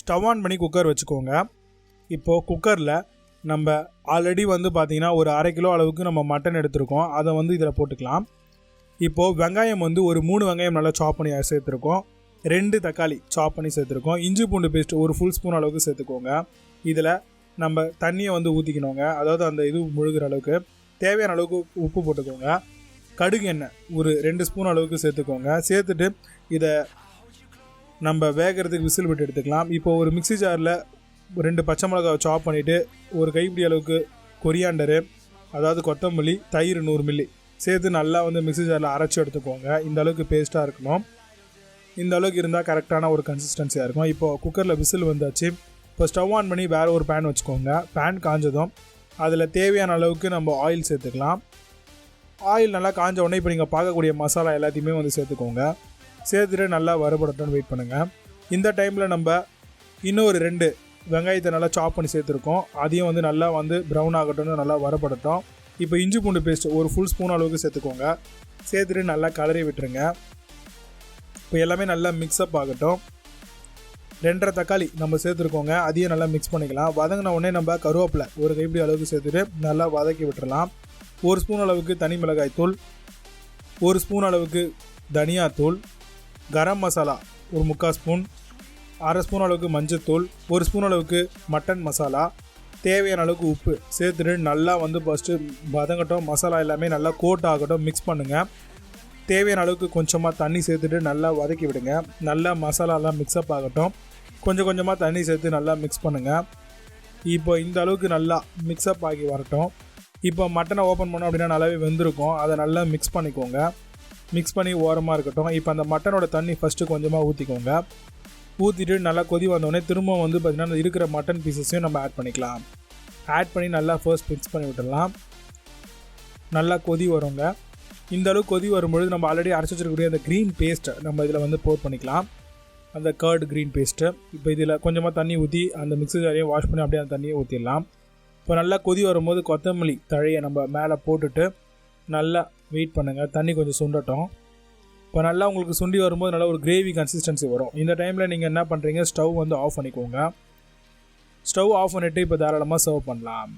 Stove on பண்ணி cooker வச்சுக்கோங்க. இப்போது குக்கரில் நம்ம ஆல்ரெடி வந்து பார்த்திங்கன்னா ஒரு 1/2 கிலோ அளவுக்கு நம்ம மட்டன் எடுத்துருக்கோம். அதை வந்து இதில் போட்டுக்கலாம். இப்போது வெங்காயம் வந்து ஒரு 3 வெங்காயம் நல்லா சாப் பண்ணி சேர்த்துருக்கோம். 2 தக்காளி சாப் பண்ணி சேர்த்துருக்கோம். இஞ்சி பூண்டு பேஸ்ட் ஒரு ஃபுல் ஸ்பூன் அளவுக்கு சேர்த்துக்கோங்க. இதில் நம்ம தண்ணியை வந்து ஊற்றிக்கணுங்க. அதாவது அந்த இது முழுகிற அளவுக்கு தேவையான அளவுக்கு உப்பு போட்டுக்கோங்க. கடுகு எண்ணெய் ஒரு 2 ஸ்பூன் அளவுக்கு சேர்த்துக்கோங்க. சேர்த்துட்டு இதை நம்ம வேகிறதுக்கு விசில் விட்டு எடுத்துக்கலாம். இப்போ ஒரு மிக்ஸி ஜாரில் 2 பச்சை மிளகாவை சாப் பண்ணிவிட்டு ஒரு கைப்பிடி அளவுக்கு கொரியாண்டரு, அதாவது கொத்தமல்லி, தயிர் 100 மில்லி சேர்த்து நல்லா வந்து மிக்ஸி ஜாரில் அரைச்சி எடுத்துக்கோங்க. இந்த அளவுக்கு பேஸ்ட்டாக இருக்கணும். இந்த அளவுக்கு இருந்தால் கரெக்டான ஒரு கன்சிஸ்டன்சியாக இருக்கும். இப்போது குக்கரில் விசில் வந்தாச்சு. இப்போ ஸ்டவ் ஆன் பண்ணி வேறு ஒரு பேன் வச்சுக்கோங்க. பேன் காஞ்சதும் அதில் தேவையான அளவுக்கு நம்ம ஆயில் சேர்த்துக்கலாம். ஆயில் நல்லா காஞ்ச உடனே இப்போ நீங்கள் பார்க்கக்கூடிய மசாலா எல்லாத்தையுமே வந்து சேர்த்துக்கோங்க. சேர்த்துட்டு நல்லா வறுபடட்டும்னு வெயிட் பண்ணுங்கள். இந்த டைமில் நம்ம இன்னொரு 2 வெங்காயத்தை நல்லா சாப் பண்ணி சேர்த்துருக்கோம். அதையும் வந்து நல்லா வந்து ப்ரௌன் ஆகட்டும்னு நல்லா வறுபடட்டும். இப்போ இஞ்சி பூண்டு பேஸ்ட் ஒரு ஃபுல் ஸ்பூன் அளவுக்கு சேர்த்துக்கோங்க. சேர்த்துட்டு நல்லா கலரி விட்டுருங்க. இப்போ எல்லாமே நல்லா மிக்ஸ்அப் ஆகட்டும். 2.5 தக்காளி நம்ம சேர்த்துருக்கோங்க. அதையும் நல்லா மிக்ஸ் பண்ணிக்கலாம். வதங்கின உடனே நம்ம கருவேப்பிலை ஒரு கைப்பிடி அளவுக்கு சேர்த்துட்டு நல்லா வதக்கி விட்டுறலாம். 1 ஸ்பூன் அளவுக்கு தனி மிளகாய் தூள், 1 ஸ்பூன் அளவுக்கு தனியாத்தூள், கரம் மசாலா ஒரு 3/4 ஸ்பூன், 1/2 ஸ்பூன் அளவுக்கு மஞ்சத்தூள், 1 ஸ்பூன் அளவுக்கு மட்டன் மசாலா, தேவையான அளவுக்கு உப்பு சேர்த்துட்டு நல்லா வந்து ஃபஸ்ட்டு வதங்கட்டும். மசாலா எல்லாமே நல்லா கோட் ஆகட்டும். மிக்ஸ் பண்ணுங்கள். தேவையான அளவுக்கு கொஞ்சமாக தண்ணி சேர்த்துட்டு நல்லா வதக்கி விடுங்க. நல்லா மசாலாலாம் மிக்ஸ்அப் ஆகட்டும். கொஞ்சம் கொஞ்சமாக தண்ணி சேர்த்து நல்லா மிக்ஸ் பண்ணுங்கள். இப்போ இந்த அளவுக்கு நல்லா மிக்ஸ்அப் ஆகி வரட்டும். இப்போ மட்டனை ஓப்பன் பண்ணோம் அப்படின்னா நல்லாவே வெந்திருக்கும். அதை நல்லா மிக்ஸ் பண்ணிக்கோங்க. மிக்ஸ் பண்ணி ஓரமாக இருக்கட்டும். இப்போ அந்த மட்டனோட தண்ணி ஃபஸ்ட்டு கொஞ்சமாக ஊற்றிக்கோங்க. ஊற்றிட்டு நல்லா கொதி வந்தோடனே திரும்ப வந்து பார்த்திங்கன்னா இருக்கிற மட்டன் பீசஸையும் நம்ம ஆட் பண்ணிக்கலாம். ஆட் பண்ணி நல்லா ஃபர்ஸ்ட் மிக்ஸ் பண்ணி விட்டுடலாம். நல்லா கொதி வருங்க. இந்த அளவுக்கு கொதி வரும்பொழுது நம்ம ஆல்ரெடி அரைச்சி வச்சிருக்கக்கூடிய அந்த க்ரீன் பேஸ்ட்டை நம்ம இதில் வந்து போர் பண்ணிக்கலாம். அந்த கர்டு க்ரீன் பேஸ்ட்டு இப்போ இதில் கொஞ்சமாக தண்ணி ஊற்றி அந்த மிக்ஸி ஜாரையும் வாஷ் பண்ணி அப்படியே அந்த தண்ணியை ஊற்றிடலாம். இப்போ நல்லா கொதி வரும்போது கொத்தமல்லி தழையை நம்ம மேலே போட்டுட்டு நல்லா வெயிட் பண்ணுங்கள். தண்ணி கொஞ்சம் சுண்டட்டும். இப்போ நல்லா உங்களுக்கு சுண்டி வரும்போது நல்லா ஒரு கிரேவி கன்சிஸ்டன்சி வரும். இந்த டைமில் நீங்கள் என்ன பண்ணுறீங்க, ஸ்டவ் வந்து ஆஃப் பண்ணிக்கோங்க. ஸ்டவ் ஆஃப் பண்ணிவிட்டு இப்போ தாராளமாக சர்வ் பண்ணலாம்.